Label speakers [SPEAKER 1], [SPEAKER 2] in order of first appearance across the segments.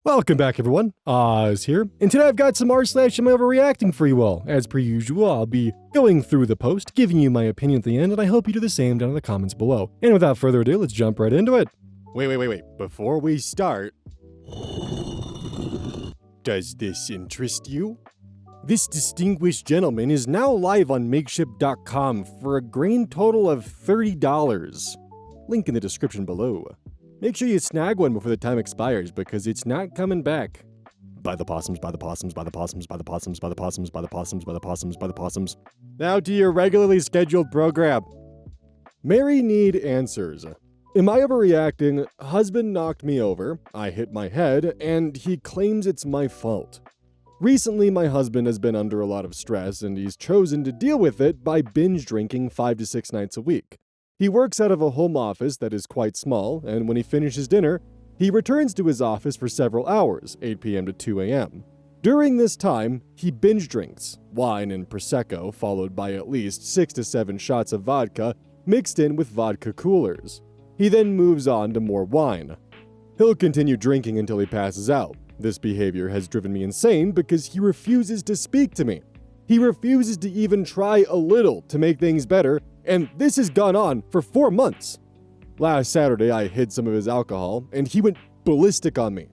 [SPEAKER 1] Welcome back, everyone. Oz here, and today I've got some r/AmIOverreacting for you all. As per usual, I'll be going through the post, giving you my opinion at the end, and I hope you do the same down in the comments below. And without further ado, let's jump right into it. Wait. Before we start, does this interest you? This distinguished gentleman is now live on Makeshift.com for a grand total of $30. Link in the description below. Make sure you snag one before the time expires because it's not coming back. By the possums, by the possums, by the possums, by the possums, by the possums, by the possums, by the possums, by the possums. Now to your regularly scheduled program. Mary need answers. Am I overreacting? Husband knocked me over, I hit my head, and he claims it's my fault. Recently, my husband has been under a lot of stress and he's chosen to deal with it by binge drinking 5 to 6 nights a week. He works out of a home office that is quite small, and when he finishes dinner, he returns to his office for several hours, 8 p.m. to 2 a.m. During this time, he binge drinks, wine and Prosecco, followed by at least 6 to 7 shots of vodka mixed in with vodka coolers. He then moves on to more wine. He'll continue drinking until he passes out. This behavior has driven me insane because he refuses to speak to me. He refuses to even try a little to make things better, and this has gone on for 4 months. Last Saturday, I hid some of his alcohol, and he went ballistic on me.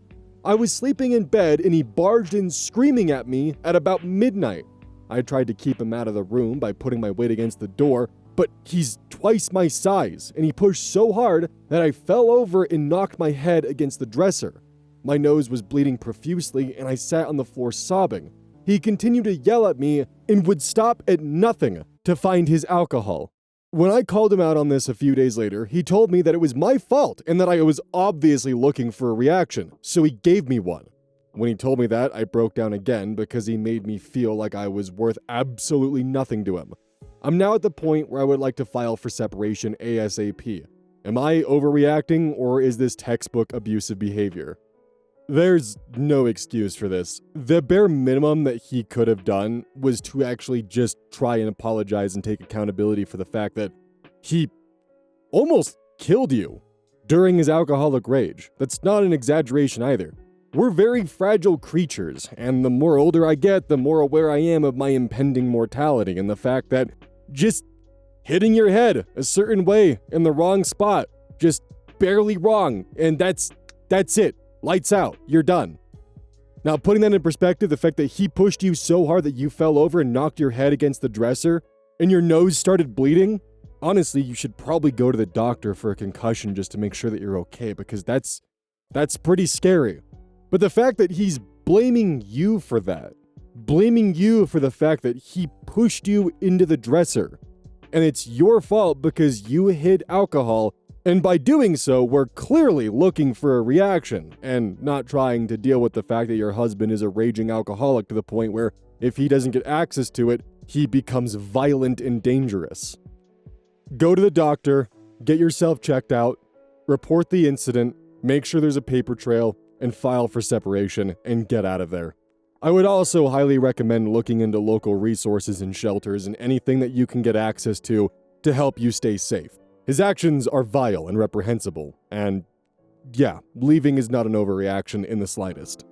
[SPEAKER 1] I was sleeping in bed, and he barged in screaming at me at about midnight. I tried to keep him out of the room by putting my weight against the door, but he's twice my size, and he pushed so hard that I fell over and knocked my head against the dresser. My nose was bleeding profusely, and I sat on the floor sobbing. He continued to yell at me and would stop at nothing to find his alcohol. When I called him out on this a few days later, he told me that it was my fault and that I was obviously looking for a reaction, so he gave me one. When he told me that, I broke down again because he made me feel like I was worth absolutely nothing to him. I'm now at the point where I would like to file for separation ASAP. Am I overreacting, or is this textbook abusive behavior? There's no excuse for this. The bare minimum that he could have done was to actually just try and apologize and take accountability for the fact that he almost killed you during his alcoholic rage. That's not an exaggeration either. We're very fragile creatures, and the more older I get, the more aware I am of my impending mortality and the fact that just hitting your head a certain way in the wrong spot, just barely wrong, and that's it. Lights out, you're done. Now, putting that in perspective, the fact that he pushed you so hard that you fell over and knocked your head against the dresser and your nose started bleeding, honestly, you should probably go to the doctor for a concussion just to make sure that you're okay, because that's pretty scary. But the fact that he's blaming you for that, blaming you for the fact that he pushed you into the dresser, and it's your fault because you hid alcohol. And by doing so, we're clearly looking for a reaction and not trying to deal with the fact that your husband is a raging alcoholic to the point where if he doesn't get access to it, he becomes violent and dangerous. Go to the doctor, get yourself checked out, report the incident, make sure there's a paper trail, and file for separation and get out of there. I would also highly recommend looking into local resources and shelters and anything that you can get access to help you stay safe. His actions are vile and reprehensible, and yeah, leaving is not an overreaction in the slightest.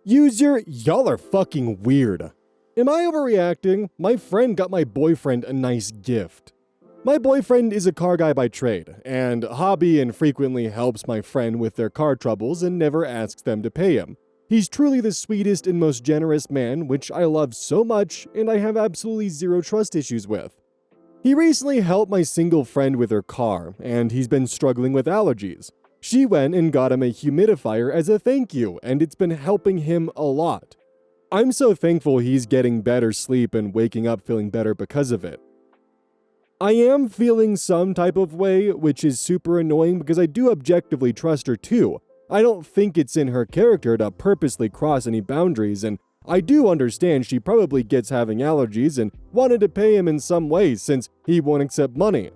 [SPEAKER 1] User, y'all are fucking weird. Am I overreacting? My friend got my boyfriend a nice gift. My boyfriend is a car guy by trade, and hobby and frequently helps my friend with their car troubles and never asks them to pay him. He's truly the sweetest and most generous man, which I love so much and I have absolutely zero trust issues with. He recently helped my single friend with her car, and he's been struggling with allergies. She went and got him a humidifier as a thank you, and it's been helping him a lot. I'm so thankful he's getting better sleep and waking up feeling better because of it. I am feeling some type of way, which is super annoying because I do objectively trust her too. I don't think it's in her character to purposely cross any boundaries, and I do understand she probably gets having allergies and wanted to pay him in some way since he won't accept money.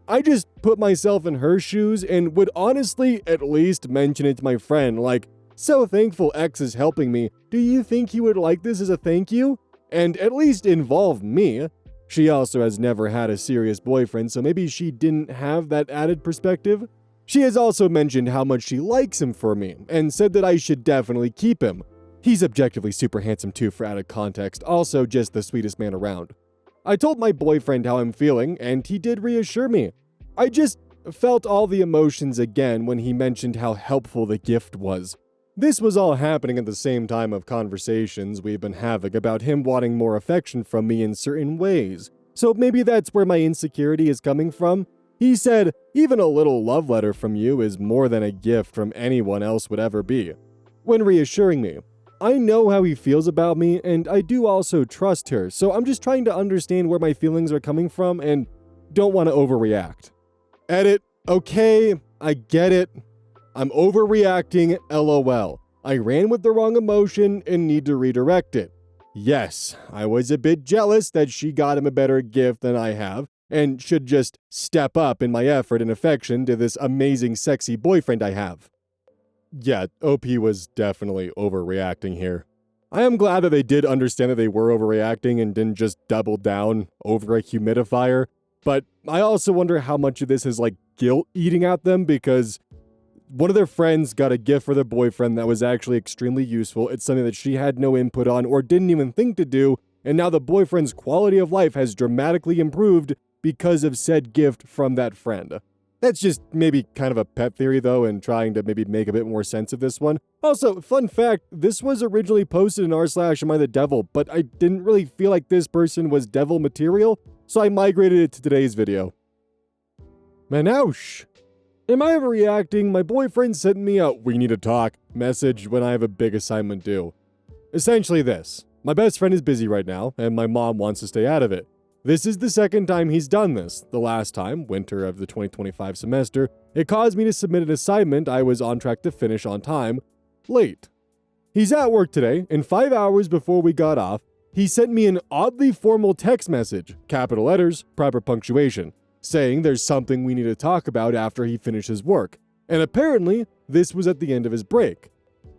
[SPEAKER 1] I just put myself in her shoes and would honestly at least mention it to my friend, like, so thankful X is helping me, do you think he would like this as a thank you? And at least involve me. She also has never had a serious boyfriend, so maybe she didn't have that added perspective. She has also mentioned how much she likes him for me, and said that I should definitely keep him. He's objectively super handsome too for added context, also just the sweetest man around. I told my boyfriend how I'm feeling, and he did reassure me. I just felt all the emotions again when he mentioned how helpful the gift was. This was all happening at the same time of conversations we've been having about him wanting more affection from me in certain ways, so maybe that's where my insecurity is coming from. He said, even a little love letter from you is more than a gift from anyone else would ever be. When reassuring me, I know how he feels about me, and I do also trust her, so I'm just trying to understand where my feelings are coming from and don't want to overreact. Edit. Okay, I get it. I'm overreacting, lol. I ran with the wrong emotion and need to redirect it. Yes, I was a bit jealous that she got him a better gift than I have, and should just step up in my effort and affection to this amazing sexy boyfriend I have. Yeah, OP was definitely overreacting here. I am glad that they did understand that they were overreacting and didn't just double down over a humidifier, but I also wonder how much of this is like guilt eating at them, because one of their friends got a gift for their boyfriend that was actually extremely useful. It's something that she had no input on or didn't even think to do, and now the boyfriend's quality of life has dramatically improved because of said gift from that friend. That's just maybe kind of a pet theory though, and trying to maybe make a bit more sense of this one. Also, fun fact, this was originally posted in r/Am I the Devil, but I didn't really feel like this person was devil material, so I migrated it to today's video. Manoush! Am I overreacting? My boyfriend sent me a "we need to talk" message when I have a big assignment due. Essentially this: my best friend is busy right now, and my mom wants to stay out of it. This is the second time he's done this. The last time, winter of the 2025 semester, it caused me to submit an assignment I was on track to finish on time, late. He's at work today, and 5 hours before we got off, he sent me an oddly formal text message, capital letters, proper punctuation, saying there's something we need to talk about after he finishes work, and apparently, this was at the end of his break.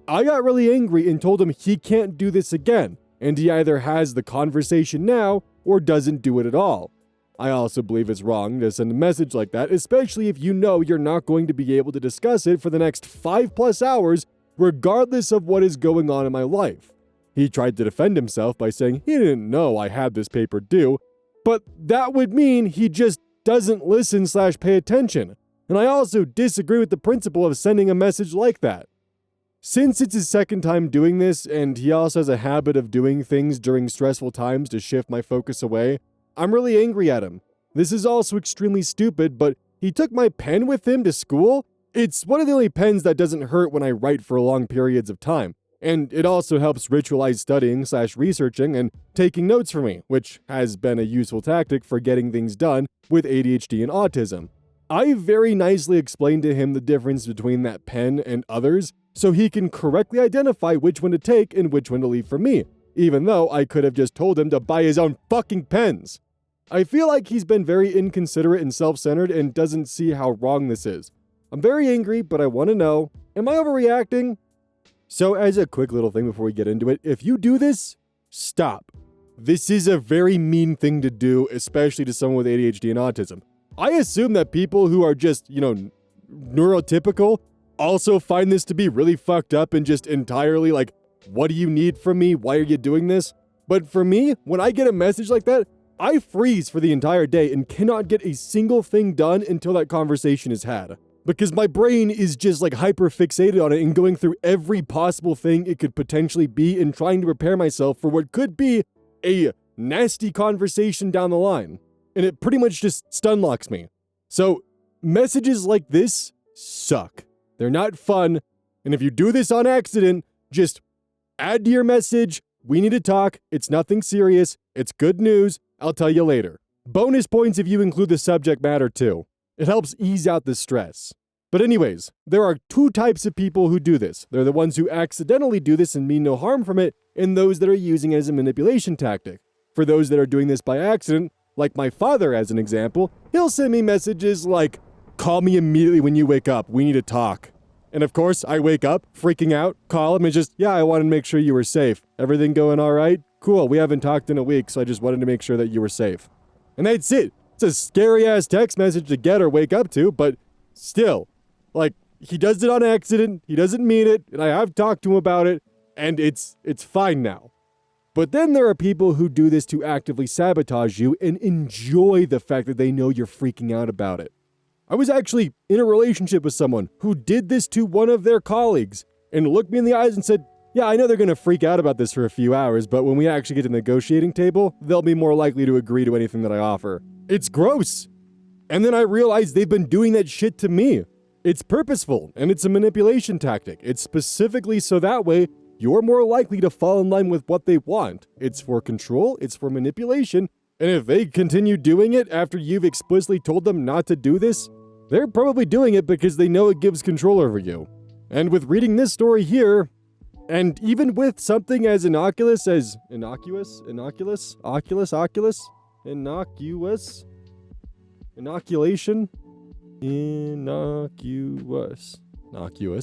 [SPEAKER 1] I got really angry and told him he can't do this again, and he either has the conversation now or doesn't do it at all. I also believe it's wrong to send a message like that, especially if you know you're not going to be able to discuss it for the next 5+ hours, regardless of what is going on in my life. He tried to defend himself by saying he didn't know I had this paper due, but that would mean he just doesn't listen/pay attention, and I also disagree with the principle of sending a message like that. Since it's his second time doing this, and he also has a habit of doing things during stressful times to shift my focus away, I'm really angry at him. This is also extremely stupid, but he took my pen with him to school? It's one of the only pens that doesn't hurt when I write for long periods of time, and it also helps ritualize studying/researching and taking notes for me, which has been a useful tactic for getting things done with ADHD and autism. I very nicely explained to him the difference between that pen and others, so he can correctly identify which one to take and which one to leave for me, even though I could have just told him to buy his own fucking pens. I feel like he's been very inconsiderate and self-centered and doesn't see how wrong this is. I'm very angry, but I want to know, am I overreacting? So as a quick little thing before we get into it, if you do this, stop. This is a very mean thing to do, especially to someone with ADHD and autism. I assume that people who are just, neurotypical also find this to be really fucked up and just entirely like, what do you need from me? Why are you doing this? But for me, when I get a message like that, I freeze for the entire day and cannot get a single thing done until that conversation is had. Because my brain is just like hyper fixated on it and going through every possible thing it could potentially be and trying to prepare myself for what could be a nasty conversation down the line. And it pretty much just stun locks me. So messages like this suck. They're not fun. And if you do this on accident, just add to your message, "we need to talk, it's nothing serious, it's good news, I'll tell you later." Bonus points if you include the subject matter too. It helps ease out the stress. But anyways, there are two types of people who do this. They're the ones who accidentally do this and mean no harm from it, and those that are using it as a manipulation tactic. For those that are doing this by accident, like my father as an example, he'll send me messages like, "call me immediately when you wake up, we need to talk." And of course, I wake up, freaking out, call him and just, "Yeah, I wanted to make sure you were safe. Everything going all right? Cool, we haven't talked in a week, so I just wanted to make sure that you were safe." And that's it. It's a scary ass text message to get or wake up to, but still, Like, he does it on accident, he doesn't mean it, and I have talked to him about it, and it's fine now. But then there are people who do this to actively sabotage you and enjoy the fact that they know you're freaking out about it. I was actually in a relationship with someone who did this to one of their colleagues and looked me in the eyes and said, yeah, I know they're going to freak out about this for a few hours, but when we actually get to the negotiating table, they'll be more likely to agree to anything that I offer. It's gross. And then I realized they've been doing that shit to me. It's purposeful, and it's a manipulation tactic. It's specifically so that way you're more likely to fall in line with what they want. It's for control, it's for manipulation, and if they continue doing it after you've explicitly told them not to do this, they're probably doing it because they know it gives control over you. And with reading this story here, and even with something as innocuous as inoculation, innocuous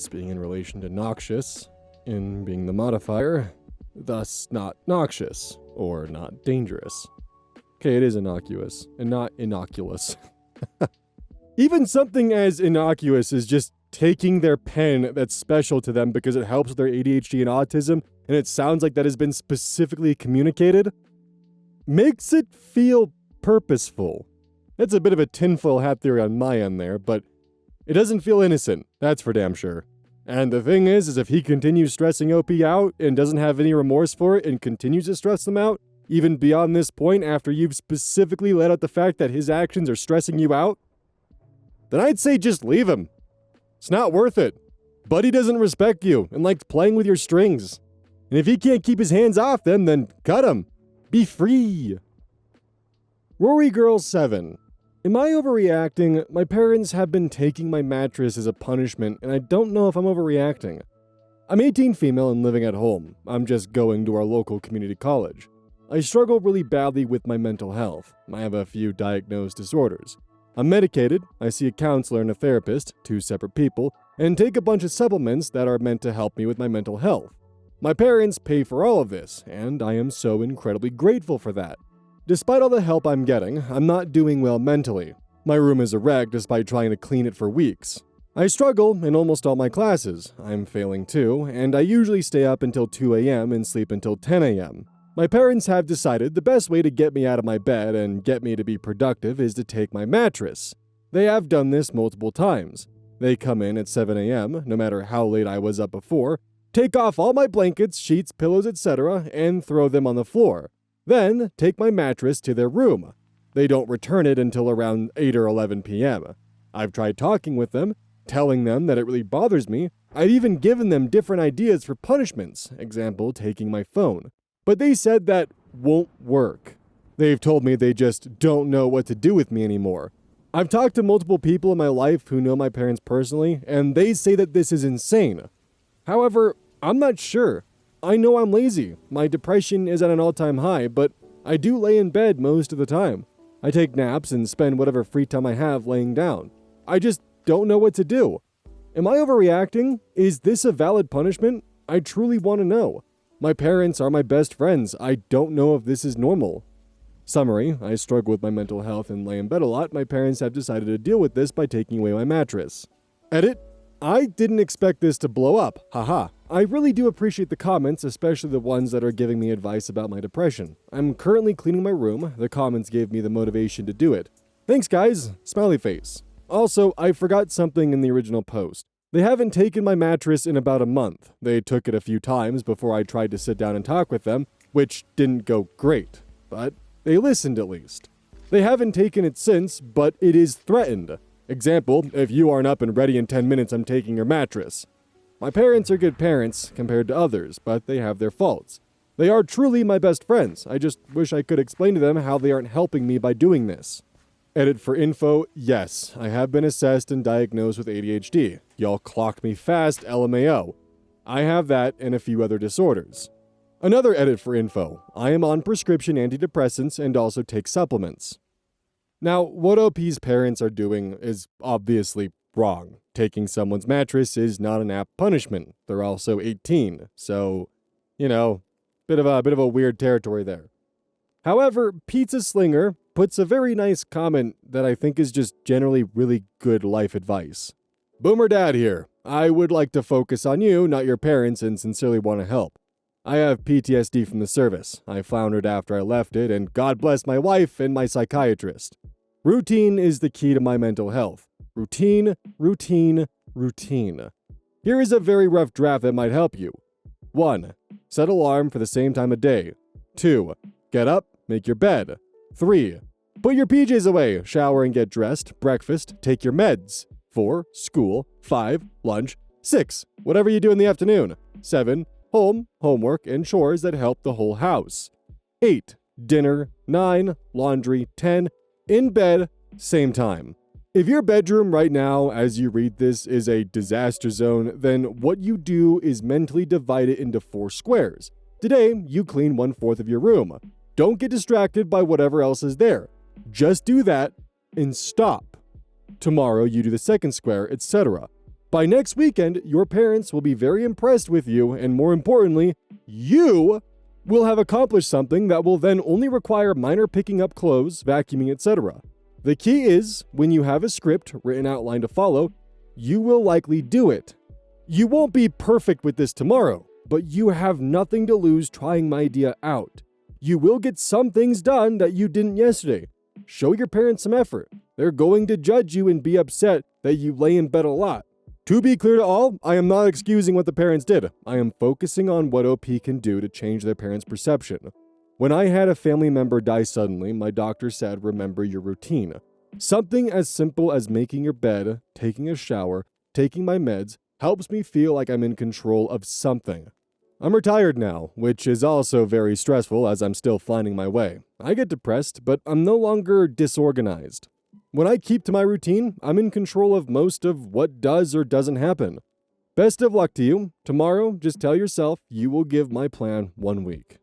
[SPEAKER 1] being in relation to noxious, in being the modifier, thus not noxious, or not dangerous. Okay, it is innocuous, and not innocuous. Even something as innocuous as just taking their pen that's special to them because it helps with their ADHD and autism, and it sounds like that has been specifically communicated, makes it feel purposeful. That's a bit of a tinfoil hat theory on my end there, but it doesn't feel innocent, that's for damn sure. And the thing is if he continues stressing OP out and doesn't have any remorse for it and continues to stress them out, even beyond this point after you've specifically let out the fact that his actions are stressing you out, then I'd say just leave him. It's not worth it. Buddy doesn't respect you and likes playing with your strings. And if he can't keep his hands off them, then cut him. Be free. Rory Girl 7. Am I overreacting? My parents have been taking my mattress as a punishment, and I don't know if I'm overreacting. I'm 18 female and living at home. I'm just going to our local community college. I struggle really badly with my mental health. I have a few diagnosed disorders. I'm medicated, I see a counselor and a therapist, 2 separate people, and take a bunch of supplements that are meant to help me with my mental health. My parents pay for all of this, and I am so incredibly grateful for that. Despite all the help I'm getting, I'm not doing well mentally. My room is a wreck despite trying to clean it for weeks. I struggle in almost all my classes. I'm failing too, and I usually stay up until 2 a.m. and sleep until 10 a.m. My parents have decided the best way to get me out of my bed and get me to be productive is to take my mattress. They have done this multiple times. They come in at 7 a.m., no matter how late I was up before, take off all my blankets, sheets, pillows, etc., and throw them on the floor. Then take my mattress to their room. They don't return it until around 8 or 11 p.m. I've tried talking with them, telling them that it really bothers me. I've even given them different ideas for punishments, example, taking my phone. But they said that won't work. They've told me they just don't know what to do with me anymore. I've talked to multiple people in my life who know my parents personally, and they say that this is insane. However, I'm not sure. I know I'm lazy. My depression is at an all-time high, but I do lay in bed most of the time. I take naps and spend whatever free time I have laying down. I just don't know what to do. Am I overreacting? Is this a valid punishment? I truly want to know. My parents are my best friends. I don't know if this is normal. Summary, I struggle with my mental health and lay in bed a lot. My parents have decided to deal with this by taking away my mattress. Edit, I didn't expect this to blow up. Haha. I really do appreciate the comments, especially the ones that are giving me advice about my depression. I'm currently cleaning my room. The comments gave me the motivation to do it. Thanks guys. Smiley face. Also, I forgot something in the original post. They haven't taken my mattress in about a month. They took it a few times before I tried to sit down and talk with them, which didn't go great. But they listened at least. They haven't taken it since, but it is threatened. Example, if you aren't up and ready in 10 minutes, I'm taking your mattress. My parents are good parents compared to others, but they have their faults. They are truly my best friends. I just wish I could explain to them how they aren't helping me by doing this. Edit for info, yes, I have been assessed and diagnosed with ADHD. Y'all clocked me fast, LMAO. I have that and a few other disorders. Another edit for info, I am on prescription antidepressants and also take supplements. Now, what OP's parents are doing is obviously wrong. Taking someone's mattress is not an apt punishment. They're also 18, so, bit of a weird territory there. However, Pizza Slinger puts a very nice comment that I think is just generally really good life advice. Boomer Dad here. I would like to focus on you, not your parents, and sincerely want to help. I have PTSD from the service. I floundered after I left it, and God bless my wife and my psychiatrist. Routine is the key to my mental health. Routine, routine, routine. Here is a very rough draft that might help you. 1. Set alarm for the same time of day. 2. Get up, make your bed. 3. Put your PJs away, shower and get dressed, breakfast, take your meds. 4. School. 5. Lunch. 6. Whatever you do in the afternoon. 7. Home, homework, and chores that help the whole house. 8. Dinner. 9. Laundry. 10. In bed, same time. If your bedroom right now, as you read this, is a disaster zone, then what you do is mentally divide it into 4 squares. Today, you clean 1/4 of your room. Don't get distracted by whatever else is there. Just do that and stop. Tomorrow, you do the second square, etc. By next weekend, your parents will be very impressed with you, and more importantly, you will have accomplished something that will then only require minor picking up clothes, vacuuming, etc. The key is, when you have a script, written outline to follow, you will likely do it. You won't be perfect with this tomorrow, but you have nothing to lose trying my idea out. You will get some things done that you didn't yesterday. Show your parents some effort. They're going to judge you and be upset that you lay in bed a lot. To be clear to all, I am not excusing what the parents did. I am focusing on what OP can do to change their parents' perception. When I had a family member die suddenly, my doctor said, remember your routine. Something as simple as making your bed, taking a shower, taking my meds, helps me feel like I'm in control of something. I'm retired now, which is also very stressful as I'm still finding my way. I get depressed, but I'm no longer disorganized. When I keep to my routine, I'm in control of most of what does or doesn't happen. Best of luck to you. Tomorrow, just tell yourself you will give my plan 1 week.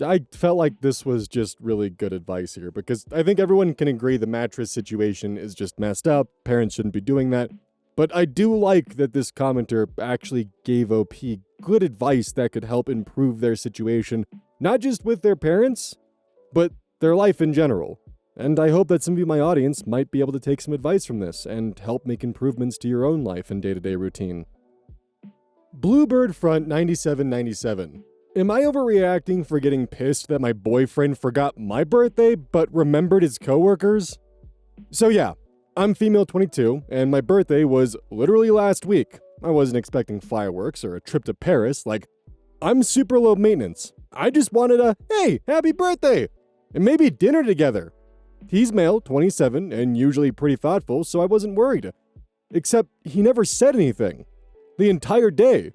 [SPEAKER 1] I felt like this was just really good advice here, because I think everyone can agree the mattress situation is just messed up. Parents shouldn't be doing that. But I do like that this commenter actually gave OP good advice that could help improve their situation, not just with their parents, but their life in general. And I hope that some of you in my audience might be able to take some advice from this and help make improvements to your own life and day-to-day routine. Bluebird Front 9797. Am I overreacting for getting pissed that my boyfriend forgot my birthday but remembered his coworkers? So yeah, I'm female 22, and my birthday was literally last week. I wasn't expecting fireworks or a trip to Paris. I'm super low maintenance. I just wanted a, hey, happy birthday, and maybe dinner together. He's male, 27, and usually pretty thoughtful, so I wasn't worried. Except he never said anything. The entire day.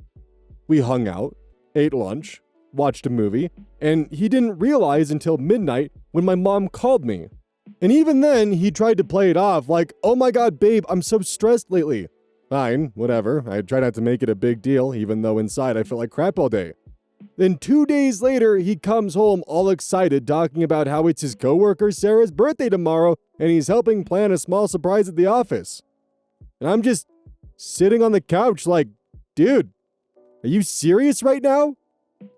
[SPEAKER 1] We hung out, ate lunch, watched a movie, and he didn't realize until midnight when my mom called me. And even then, he tried to play it off like, oh my god, babe, I'm so stressed lately. Fine, whatever. I try not to make it a big deal, even though inside I feel like crap all day. Then 2 days later, he comes home all excited, talking about how it's his coworker Sarah's birthday tomorrow, and he's helping plan a small surprise at the office. And I'm just sitting on the couch like, dude, are you serious right now?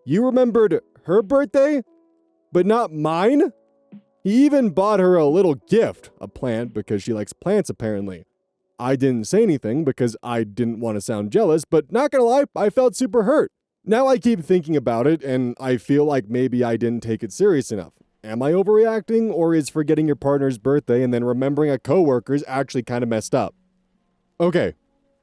[SPEAKER 1] You remembered her birthday, but not mine? He even bought her a little gift, a plant, because she likes plants apparently. I didn't say anything because I didn't want to sound jealous, but not gonna lie, I felt super hurt. Now I keep thinking about it, and I feel like maybe I didn't take it serious enough. Am I overreacting, or is forgetting your partner's birthday and then remembering a coworker's actually kind of messed up? Okay,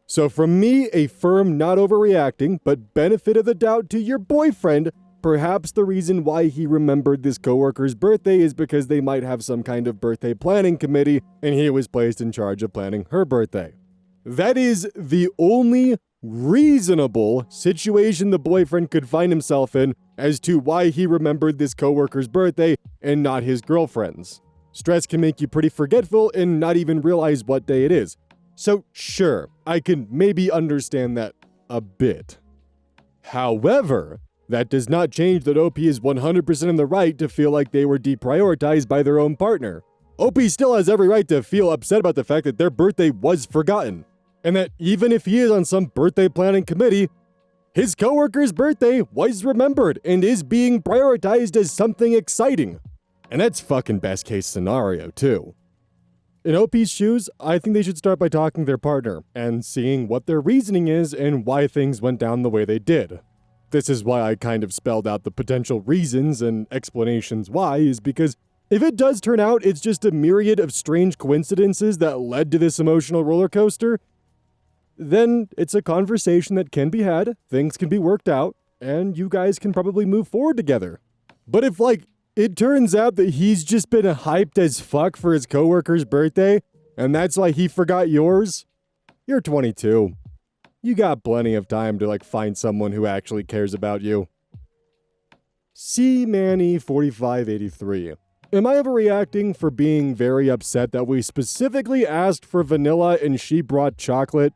[SPEAKER 1] so from me, a firm not overreacting, but benefit of the doubt to your boyfriend, perhaps the reason why he remembered this coworker's birthday is because they might have some kind of birthday planning committee, and he was placed in charge of planning her birthday. That is the only reasonable situation the boyfriend could find himself in as to why he remembered this coworker's birthday and not his girlfriend's. Stress can make you pretty forgetful and not even realize what day it is. So sure, I can maybe understand that a bit. However, that does not change that OP is 100% in the right to feel like they were deprioritized by their own partner. OP still has every right to feel upset about the fact that their birthday was forgotten. And that even if he is on some birthday planning committee, his coworker's birthday was remembered and is being prioritized as something exciting. And that's fucking best case scenario too. In OP's shoes, I think they should start by talking to their partner and seeing what their reasoning is and why things went down the way they did. This is why I kind of spelled out the potential reasons and explanations why, is because if it does turn out it's just a myriad of strange coincidences that led to this emotional roller coaster, then it's a conversation that can be had, things can be worked out, and you guys can probably move forward together. But if, it turns out that he's just been hyped as fuck for his coworker's birthday, and that's why he forgot yours, you're 22. You got plenty of time to, find someone who actually cares about you. C. Manny 4583. Am I overreacting for being very upset that we specifically asked for vanilla and she brought chocolate?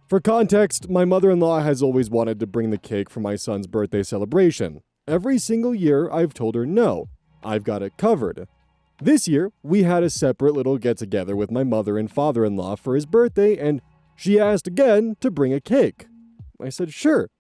[SPEAKER 1] For context, my mother-in-law has always wanted to bring the cake for my son's birthday celebration. Every single year, I've told her no. I've got it covered. This year, we had a separate little get-together with my mother and father-in-law for his birthday, and she asked again to bring a cake. I said, sure.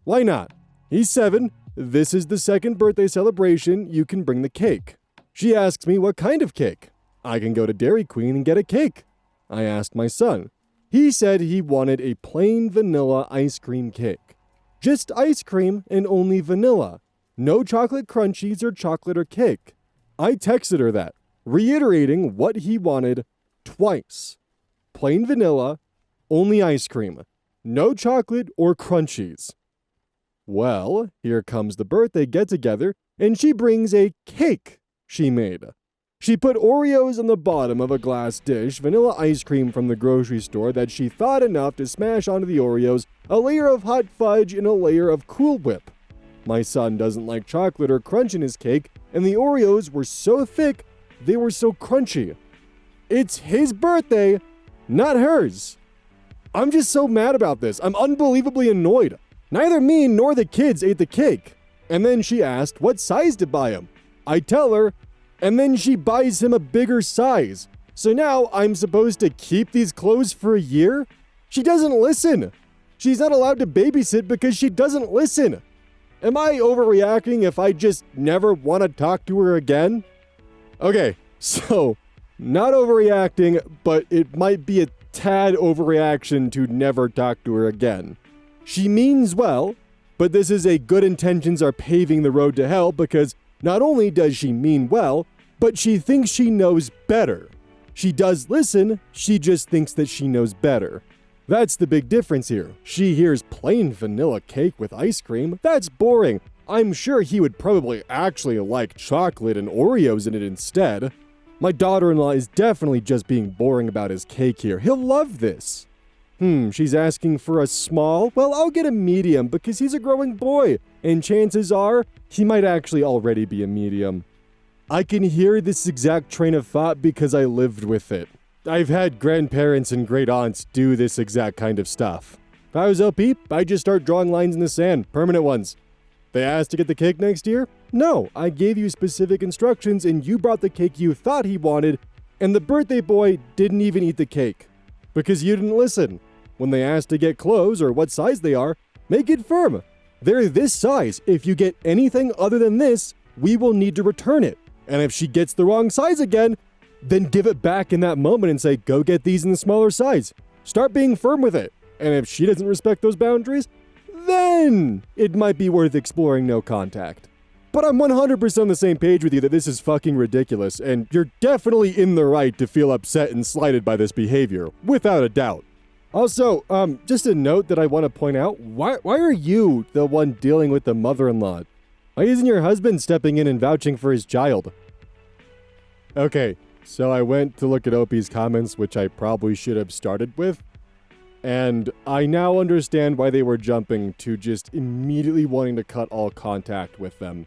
[SPEAKER 1] Why not? He's 7. This is the second birthday celebration. You can bring the cake. She asks me what kind of cake. I can go to Dairy Queen and get a cake. I asked my son. He said he wanted a plain vanilla ice cream cake. Just ice cream and only vanilla. No chocolate crunchies or chocolate or cake. I texted her that, reiterating what he wanted twice. Plain vanilla, only ice cream. No chocolate or crunchies. Well, here comes the birthday get-together, and she brings a cake she made. She put Oreos on the bottom of a glass dish, vanilla ice cream from the grocery store that she thought enough to smash onto the Oreos, a layer of hot fudge, and a layer of Cool Whip. My son doesn't like chocolate or crunch in his cake, and the Oreos were so thick, they were so crunchy. It's his birthday, not hers. I'm just so mad about this. I'm unbelievably annoyed. Neither me nor the kids ate the cake. And then she asked what size to buy him. I tell her, and then she buys him a bigger size. So now I'm supposed to keep these clothes for a year? She doesn't listen. She's not allowed to babysit because she doesn't listen. Am I overreacting if I just never want to talk to her again? Okay, so not overreacting, but it might be a tad overreaction to never talk to her again. She means well, but this is a good intentions are paving the road to hell because not only does she mean well, but she thinks she knows better. She does listen, she just thinks that she knows better. That's the big difference here. She hears plain vanilla cake with ice cream. That's boring. I'm sure he would probably actually like chocolate and Oreos in it instead. My daughter-in-law is definitely just being boring about his cake here. He'll love this. She's asking for a small? Well, I'll get a medium because he's a growing boy, and chances are he might actually already be a medium. I can hear this exact train of thought because I lived with it. I've had grandparents and great-aunts do this exact kind of stuff. If I was OP, I'd just start drawing lines in the sand, permanent ones. They asked to get the cake next year? No, I gave you specific instructions and you brought the cake you thought he wanted, and the birthday boy didn't even eat the cake. Because you didn't listen. When they ask to get clothes or what size they are, make it firm. They're this size. If you get anything other than this, we will need to return it. And if she gets the wrong size again, then give it back in that moment and say, go get these in the smaller size. Start being firm with it. And if she doesn't respect those boundaries, then it might be worth exploring no contact. But I'm 100% on the same page with you that this is fucking ridiculous, and you're definitely in the right to feel upset and slighted by this behavior, without a doubt. Also, just a note that I want to point out, why are you the one dealing with the mother-in-law? Why isn't your husband stepping in and vouching for his child? Okay, so I went to look at OP's comments, which I probably should have started with, and I now understand why they were jumping to just immediately wanting to cut all contact with them.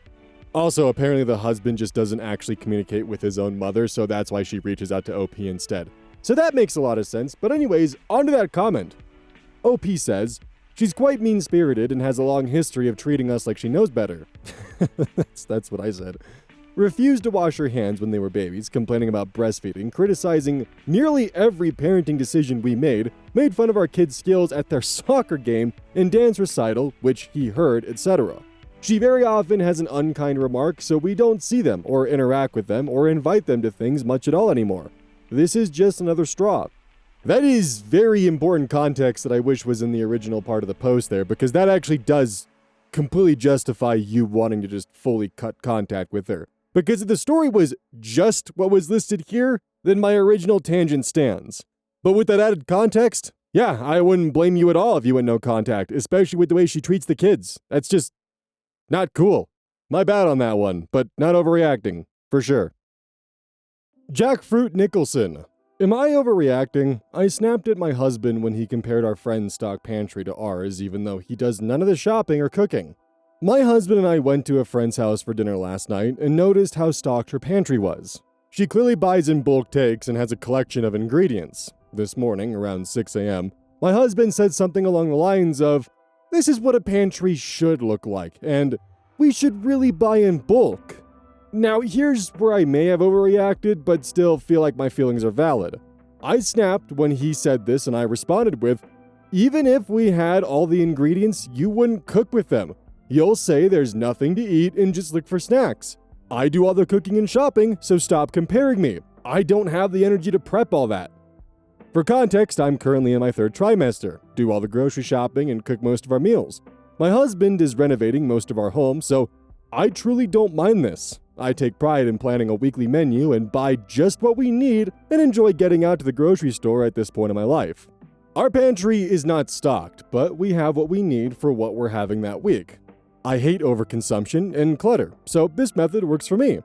[SPEAKER 1] Also, apparently the husband just doesn't actually communicate with his own mother, so that's why she reaches out to OP instead. So that makes a lot of sense, but anyways, onto that comment. OP says, she's quite mean-spirited and has a long history of treating us like she knows better. That's what I said. Refused to wash her hands when they were babies, complaining about breastfeeding, criticizing nearly every parenting decision we made fun of our kids' skills at their soccer game and dance recital, which he heard, etc. She very often has an unkind remark, so we don't see them or interact with them or invite them to things much at all anymore. This is just another straw. That is very important context that I wish was in the original part of the post there, because that actually does completely justify you wanting to just fully cut contact with her. Because if the story was just what was listed here, then my original tangent stands. But with that added context, yeah, I wouldn't blame you at all if you went no contact, especially with the way she treats the kids. That's just not cool. My bad on that one, but not overreacting, for sure. Jackfruit Nicholson. Am I overreacting? I snapped at my husband when he compared our friend's stock pantry to ours, even though he does none of the shopping or cooking. My husband and I went to a friend's house for dinner last night and noticed how stocked her pantry was. She clearly buys in bulk takes and has a collection of ingredients. This morning, around 6 a.m., my husband said something along the lines of, "This is what a pantry should look like, and we should really buy in bulk." Now, here's where I may have overreacted, but still feel like my feelings are valid. I snapped when he said this, and I responded with, "Even if we had all the ingredients, you wouldn't cook with them. You'll say there's nothing to eat and just look for snacks. I do all the cooking and shopping, so stop comparing me. I don't have the energy to prep all that." For context, I'm currently in my 3rd trimester, do all the grocery shopping, and cook most of our meals. My husband is renovating most of our home, so I truly don't mind this. I take pride in planning a weekly menu and buy just what we need and enjoy getting out to the grocery store at this point in my life. Our pantry is not stocked, but we have what we need for what we're having that week. I hate overconsumption and clutter, so this method works for me.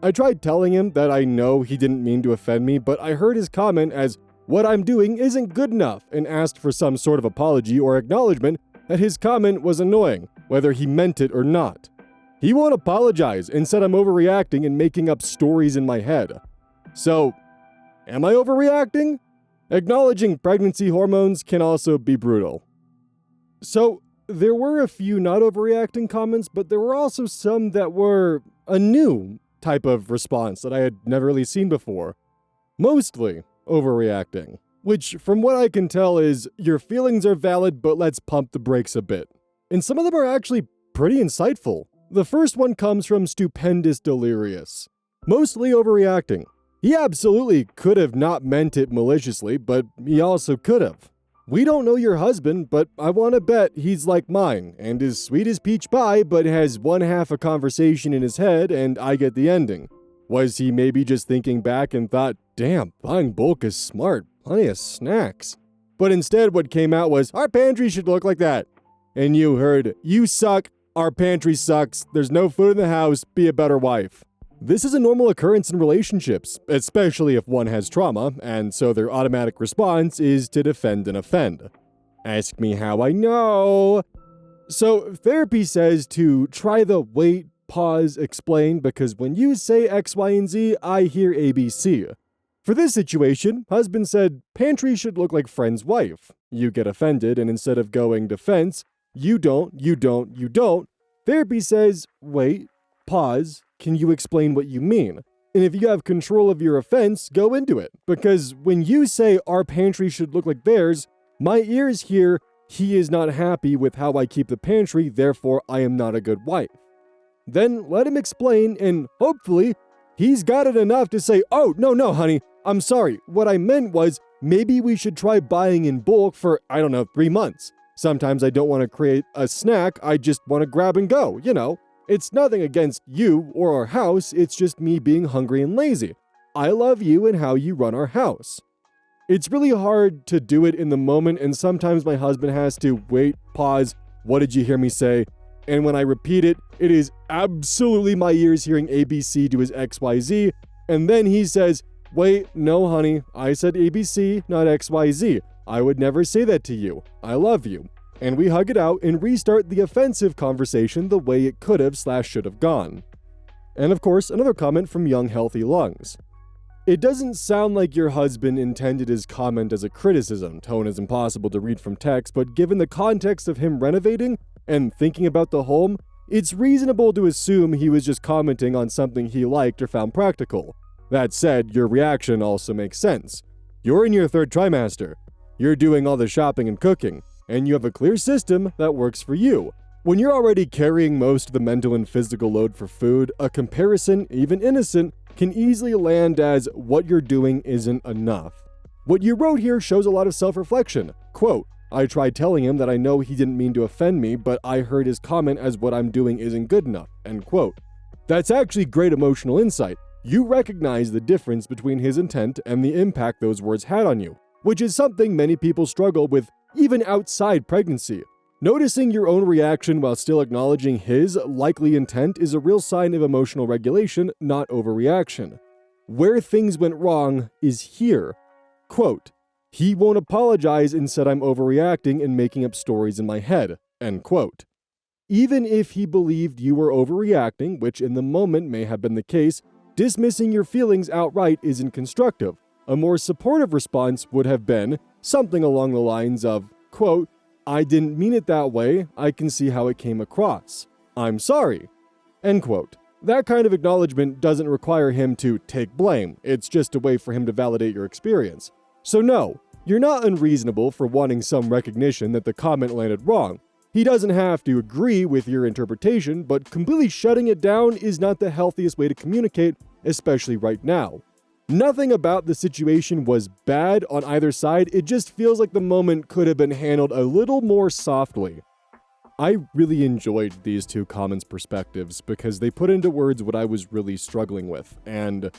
[SPEAKER 1] I tried telling him that I know he didn't mean to offend me, but I heard his comment as what I'm doing isn't good enough and asked for some sort of apology or acknowledgement that his comment was annoying, whether he meant it or not. He won't apologize and said I'm overreacting and making up stories in my head. So, am I overreacting? Acknowledging pregnancy hormones can also be brutal. So, there were a few not overreacting comments, but there were also some that were a new type of response that I had never really seen before. Mostly overreacting, which from what I can tell is your feelings are valid, but let's pump the brakes a bit. And some of them are actually pretty insightful. The first one comes from Stupendous Delirious. Mostly overreacting. He absolutely could have not meant it maliciously, but he also could have. We don't know your husband, but I want to bet he's like mine, and is sweet as peach pie, but has one half a conversation in his head, and I get the ending. Was he maybe just thinking back and thought, damn, buying bulk is smart, plenty of snacks. But instead what came out was, our pantry should look like that. And you heard, you suck, our pantry sucks, there's no food in the house, be a better wife. This is a normal occurrence in relationships, especially if one has trauma, and so their automatic response is to defend and offend. Ask me how I know. So therapy says to try the wait, pause, explain, because when you say X, Y, and Z, I hear ABC. For this situation, husband said, pantry should look like friend's wife. You get offended, and instead of going defense, you don't. Therapy says, wait, pause, can you explain what you mean? And if you have control of your offense, go into it. Because when you say our pantry should look like theirs, my ears hear, he is not happy with how I keep the pantry, therefore I am not a good wife. Then let him explain, and hopefully, he's got it enough to say, oh, no, honey, I'm sorry. What I meant was, maybe we should try buying in bulk for, 3 months. Sometimes I don't want to create a snack, I just want to grab and go, It's nothing against you or our house, it's just me being hungry and lazy. I love you and how you run our house. It's really hard to do it in the moment, and sometimes my husband has to wait, pause, what did you hear me say? And when I repeat it, it is absolutely my ears hearing ABC do his XYZ, and then he says, wait, no honey, I said ABC, not XYZ. I would never say that to you. I love you. And we hug it out and restart the offensive conversation the way it could have / should have gone. And of course, another comment from Young Healthy Lungs. It doesn't sound like your husband intended his comment as a criticism. Tone is impossible to read from text, but given the context of him renovating and thinking about the home, it's reasonable to assume he was just commenting on something he liked or found practical. That said, your reaction also makes sense. You're in your 3rd trimester. You're doing all the shopping and cooking, and you have a clear system that works for you. When you're already carrying most of the mental and physical load for food, a comparison, even innocent, can easily land as what you're doing isn't enough. What you wrote here shows a lot of self-reflection. Quote, I tried telling him that I know he didn't mean to offend me, but I heard his comment as what I'm doing isn't good enough, end quote. That's actually great emotional insight. You recognize the difference between his intent and the impact those words had on you, which is something many people struggle with even outside pregnancy. Noticing your own reaction while still acknowledging his likely intent is a real sign of emotional regulation, not overreaction. Where things went wrong is here. Quote, he won't apologize and said I'm overreacting and making up stories in my head, end quote. Even if he believed you were overreacting, which in the moment may have been the case, dismissing your feelings outright isn't constructive. A more supportive response would have been something along the lines of, quote, I didn't mean it that way, I can see how it came across. I'm sorry, end quote. That kind of acknowledgement doesn't require him to take blame, it's just a way for him to validate your experience. So no, you're not unreasonable for wanting some recognition that the comment landed wrong. He doesn't have to agree with your interpretation, but completely shutting it down is not the healthiest way to communicate, especially right now. Nothing about the situation was bad on either side, it just feels like the moment could have been handled a little more softly. I really enjoyed these two comments' perspectives because they put into words what I was really struggling with, and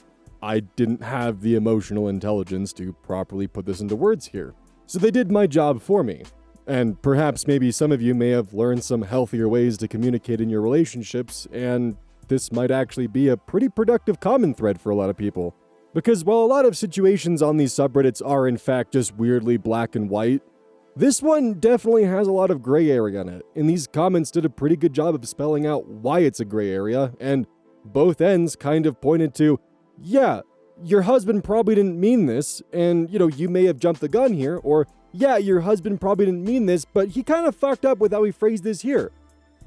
[SPEAKER 1] I didn't have the emotional intelligence to properly put this into words here. So they did my job for me. And perhaps maybe some of you may have learned some healthier ways to communicate in your relationships, and this might actually be a pretty productive common thread for a lot of people. Because while a lot of situations on these subreddits are in fact just weirdly black and white, this one definitely has a lot of gray area in it, and these comments did a pretty good job of spelling out why it's a gray area, and both ends kind of pointed to, yeah, your husband probably didn't mean this, and you may have jumped the gun here, or yeah, your husband probably didn't mean this, but he kind of fucked up with how he phrased this here.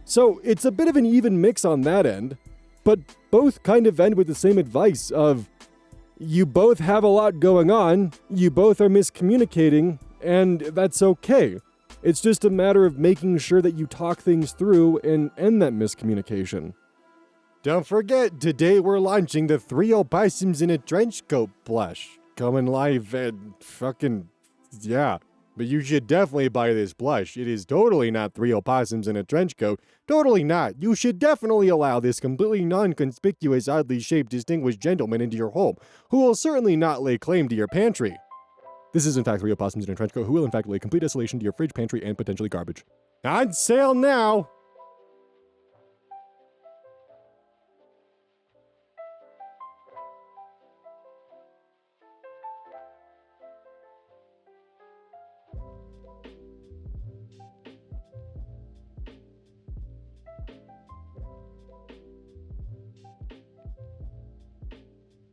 [SPEAKER 1] So it's a bit of an even mix on that end, but both kind of end with the same advice of, you both have a lot going on, you both are miscommunicating, and that's okay. It's just a matter of making sure that you talk things through and end that miscommunication. Don't forget, today we're launching the 3 opossums in a trench coat blush. Coming live at yeah. But you should definitely buy this blush. It is totally not 3 opossums in a trench coat. Totally not. You should definitely allow this completely non-conspicuous, oddly shaped, distinguished gentleman into your home, who will certainly not lay claim to your pantry. This is in fact 3 opossums in a trench coat who will in fact lay complete desolation to your fridge, pantry, and potentially garbage. On sale now!